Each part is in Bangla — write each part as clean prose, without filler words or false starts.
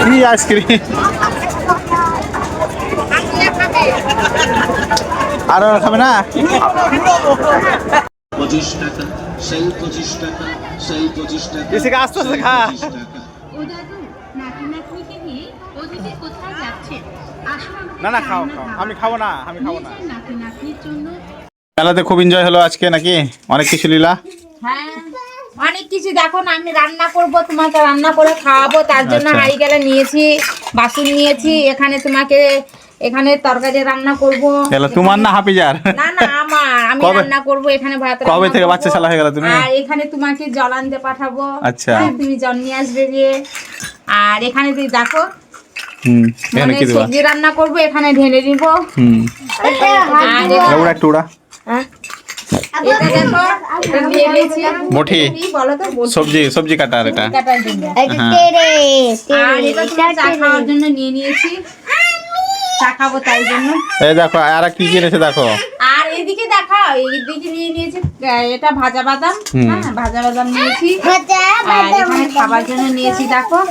কি আইসক্রিম আর খাবে না? 25 টাকা, সেই 25 টাকা, সেই 25 টাকা। এসে আস্তে আস্তে খা। ও দাদু, নাতি-নাতনিকে নিয়ে ওদিকে কোথায় যাচ্ছেন? আসুন আমাদের না না খাও রান্না খাও, খাবো। আমি খাবো না, আমি খাবো না। নিয়েছেন নাতি-নাতনির জন্য। মেলাতে খুব এনজয় হলো আজকে নাকি? অনেক কিছু লীলা। হ্যাঁ, অনেক কিছু দেখো না, আমি রান্না করব, তোমাকে রান্না করে খাওয়াবো, তার জন্য আচ্ছা। হাঁড়ি গেলে নিয়েছি, বাসন নিয়েছি, এখানে তোমাকে এখানে তরকারি রান্না করব। এলা তোমার না হাফিজার? না না আমার, আমি কবে- রান্না করব, এখানে ভাত কবে রান্না থেকে করবো। বাচ্চা শালা হয়ে গেল তুমি? আর এখানে তোমাকে জল আনতে পাঠাবো। আচ্ছা। হ্যাঁ, তুমি জল নিয়ে আসবে গিয়ে। আর এখানে তুই দেখো এখানে মানে কি দেবা? সবজি রান্না করব, এখানে ঢেলে নিব। আর ওরা একটু ওরা এটা দেখো, এটা নিয়ে নিয়েছি। মুঠি কি বলো তো, বলছি। সবজি কাটার এটা। কাটার জন্য। হ্যাঁ। আর এটা তোমার চা খাওয়ার জন্য নিয়ে নিয়েছি, চা খাবো তাই জন্য। এই দেখো আর কি কিনেছে দেখো। আর এইদিকে দেখা, এইদিকে নিয়ে নিয়েছি এটা ভাজা বাদাম। হুম। হ্যাঁ, ভাজা বাদাম নিয়েছি। আর এখানে খাবার জন্য নিয়েছি দেখো,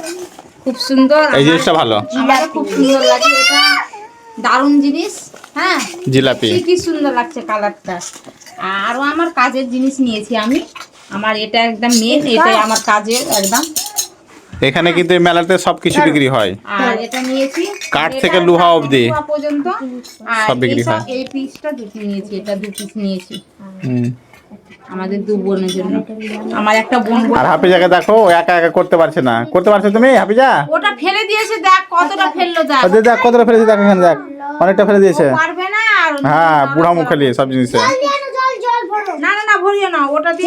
খুব সুন্দর। এই জিনিসটা ভালো। আমার খুব সুন্দর লাগে এটা, দারুণ জিনিস। হ্যাঁ, জিলাপি। কি সুন্দর লাগছে কালারটা। আরও আমার কাজের জিনিস নিয়েছি আমি, আমার এটা একদম মেন, এটাই আমার কাজের একদম। এখানে কিন্তু এই মেলাতে সবকিছু বিক্রি হয়। আর এটা নিয়েছি কাঠ এটা থেকে লোহা অবধি লোহা পর্যন্ত। আর সব বিক্রি এইসব- হয়। এই পিসটা দুটো নিয়েছি, এটা 2 পিস নিয়েছি হুম। আমাদের 2 বোনের জন্য। আমার একটা বোন আর হাফিজাকে দেখো, ও একা একা করতে পারছে না। করতে পারছো তুমি হাফিজা? ওটা ফেলে দিয়েছে, দেখ কতটা ফেললো, দেখ ওদের দেখ কতটা ফেলেছে, দেখ এখানে দেখ অনেকটা ফেলে দিয়েছে। ও পারবে না। আর হ্যাঁ, বুড়া মুখালি সব জিনিসে। না না না, ভরিও না, ওটাতে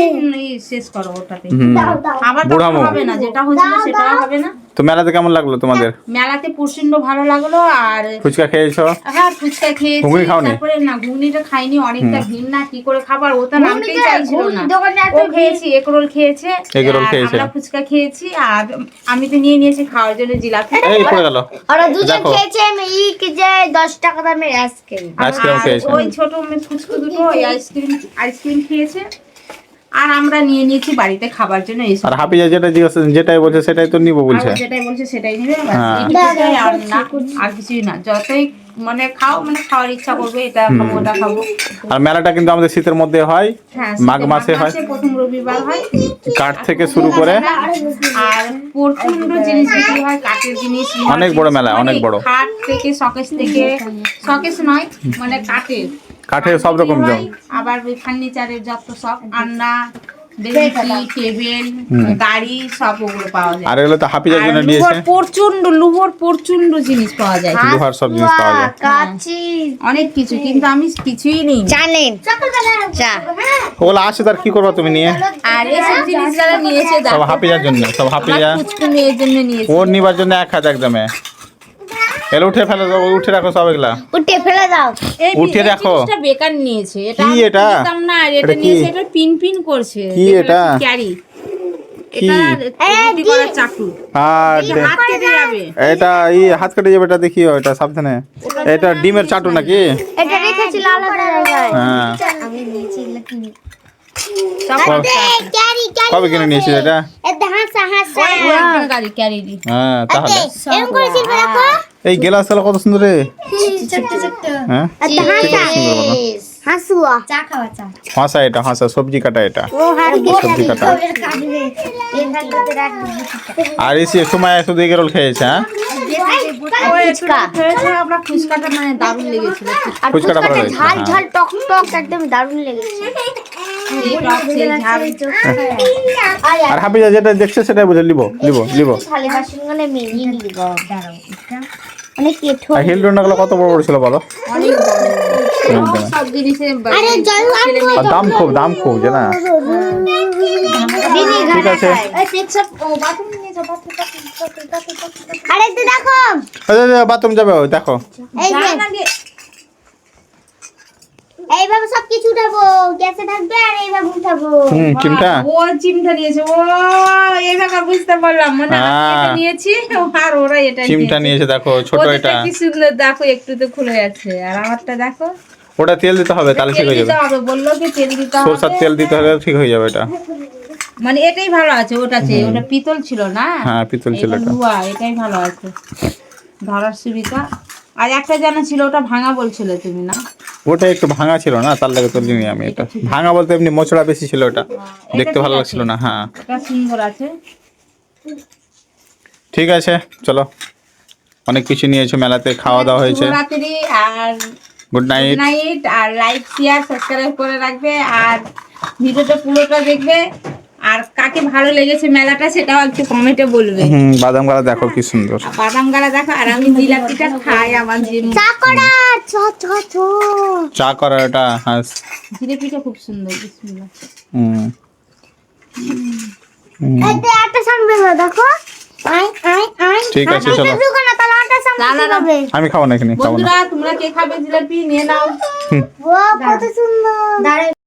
শেষ করো, ওটাতে হুম। আবার বুড়া তখন মুখ। হবে না, যেটা হয়েছিল সেটাও হবে না। তো মেলাতে কেমন লাগলো তোমাদের? মেলাতে প্রচন্ড ভালো লাগলো। আর ফুচকা খেয়েছো? হ্যাঁ, ফুচকা খেয়েছি। ঘুগনি খাওনি? তারপরে না, ঘুগনিটা খাইনি, অনেকটা ভিড় না, কি করে খাবার, ও তো নামতেই চাইছিল না। ও খেয়েছি, এগরোল খেয়েছে, এগরোল আর খেয়েছে। আমরা ফুচকা খেয়েছি। আর আমি তো নিয়ে নিয়েছি খাওয়ার জন্য জিলাপি। এই পড়ে গেল। ওরা দুজন দেখো। খেয়েছে মিল্ক যে 10 টাকা দামের আইসক্রিম। আইসক্রিম আর খেয়েছে। ওই ছোট মেয়ে ফুচকা দুটো ওই আইসক্রিম খেয়েছে। আর আমরা নিয়ে নিয়েছি বাড়িতে খাবার জন্য এইসব। আর হাফিজা যেটাই বলছে সেটাই তো নিবো আর বলছে। ও যেটাই বলছে সেটাই নেবে, ব্যাস, হ্যাঁ। এইটুকুটাই, আর না, আর কিছুই না। যতই মানে খাও, মানে খাওয়ার ইচ্ছা করবে, এটা খাবো ওটা খাবো। আর মেলাটা কিন্তু আমাদের শীতের মধ্যে হয়, হ্যাঁ, মাঘ মাসে হয়। প্রথম রবিবার হয়। কাঠ থেকে শুরু করে আর প্রচন্ড জিনিস বিক্রি হয়, কাঠের জিনিস, লোহার অনেক বড় জিনিস, মেলা, মানে অনেক বড়। খাট থেকে, শকেস নয়, মানে কাঠের সব রকম বিক্রি জং। হয়। আবার ওই ফার্নিচারের যত সব, আলনা, বেঞ্চি, টেবিল, গাড়ি, সব ওগুলো পাওয়া যায়। আর এগুলো তো হাফিজার আর জন্য লোহার নিয়েছে। প্রচন্ড জিনিস পাওয়া যায়, লোহার সব জিনিস পাওয়া যায়। কাচি অনেক কিছু, কিন্তু আমি কিছুই নেই। জানেন চা ওগুলো আসে, তার কি করবা তুমি নিয়ে? আর এইসব জিনিস যারা নিয়েছে সব দেখো, হাফিজার জন্য, সব আমার হাফিজা পুচকু মেয়ের জন্য নিয়েছে। ওর নিবার জন্য 1000 একদমে। এগুলো উঠে ফেলে দাও, উঠে রাখো সব এগুলা। উঠে ফেলে দাও। উঠে রাখো। জিনিসটা বেকার নিয়েছে, এটা কি আমি এটা? বুঝতাম না। আর এটা এটা কি? নিয়েছে, এটা পিন করছে। কি এটা? ক্যারি, কি? এটা রুটি করার চাটু, আর এটা হাত কেটে যাবে। এটা হাত কেটে যাবে, এটা দেখিও, এটা সাবধানে। এটা ডিমের চাটু নাকি? এটা রেখেছিল আলাদা জায়গায়। হ্যাঁ। আমি নিয়েছি এগুলো কিনে। সব ক্যারি কবে কিনে নিয়েছিস এটা? এটা হাসা হাসা। গাড়ি ক্যারি দি। হ্যাঁ, তাহলে এরকম করে শিল্প দেখো। এই গেলাস গুলো কত সুন্দর রে। ছোট ছোট। হ্যাঁ, এটা হাসা। সুন্দর বলো। হাসুয়া। চা খাওয়া চা। হাসা, এটা হাসা, সবজি কাটা এটা। ও হাড়ি সবজি কাটা। কাটবে। এখানটাতে রাখবে। আর এসে সময় শুধু এগরোল খেয়েছে। হ্যাঁ, ফুচকা। হয়েছে, আমরা ফুচকাটা মানে দারুণ লেগেছিল। আর ফুচকাটা ভালো ফুচকাটা লাগছে, ঝাল হ্যাঁ। ঝাল টক টক একদম দারুণ লেগেছে। এই টক, সেই ঝাল। আর হাফিজা যেটা দেখছে সেটাই বুঝে নিব। থালে বাসনগুলো মেরিয়ে দিব। দাঁড়াও এটা অনেক কেঠো। আর হিলডোনা গুলো কত বড় বড় ছিল বলো? অনেক বড়। সব জিনিসে আরে জল ছেলে মেয়ে আর দাম খুব যে না। ঠিক আছে। আরে তো দেখো বাথরুম যাবে, ওই দেখো। এই যে এইভাবে সব কিছু উঠাবো, গ্যাসে থাকবে আর এইভাবে উঠাবো। চিমটা। ও চিমটা নিয়েছে, ও এভাবে বুঝতে পারলাম, মানে আমি হ্যাঁ। এটা নিয়েছি আর ওরা এটা চিমটা নিয়েছে দেখো, ছোট ওদেরটা এটা। কি সুন্দর, দেখো একটু তো খুলে যাচ্ছে। আর আমারটা দেখো, ওটা তেল দিতে হবে, তাহলে ঠিক তেল হয়ে দিতে যাবে। হবে, বললো কি তেল দিতে হবে। সরষের তেল দিতে হলে ঠিক হয়ে যাবে এটা। মানে এটাই ভালো আছে, ওটা চেয়ে ওটা পিতল ছিল না। হ্যাঁ, পিতল ছিল এটা এটা। লুয়া, এটাই ভালো আছে ধরার সুবিধা। আর একটা জানা ছিল ওটা ভাঙা বলছিলে তুমি না? ওটা একটু ভাঙা ছিল না, তার লাগে তো নিই আমি এটা। ভাঙা বলতে এমনি মোচড়া বেশি ছিল ওটা, দেখতে ঠিক ভালো আছে। লাগছিল না। হ্যাঁ এটা সুন্দর আছে। ঠিক আছে, চলো। অনেক কিছু নিয়েছো মেলাতে, খাওয়া দাওয়া হয়েছে। শুভরাত্রি আর গুড নাইট। নাইট। আর লাইক শেয়ার সাবস্ক্রাইব করে রাখবে, আর ভিডিওটা পুরোটা দেখবে। আর কাকে ভালো লেগেছে মেলাটা সেটাও একটু কমেন্টে বলবে। বাদাম গালা দেখো কি সুন্দর। বাদাম গালা দেখো, আর আমি জিলাপিটা খাই আমার যে চা করা চা করা এটা। হ্যাঁ। জিলাপিটা খুব সুন্দর, বিসমিল্লাহ। হুম। এতে আটা সামনে দেখো। আই আই আই ঠিক আছে, চলো। দোকানে তাহলে আটা সামনে হবে। আমি খাবো না, এখানে খাবো না। বন্ধুরা তোমরা কে খাবে জিলাপি নিয়ে নাও। ও কত সুন্দর।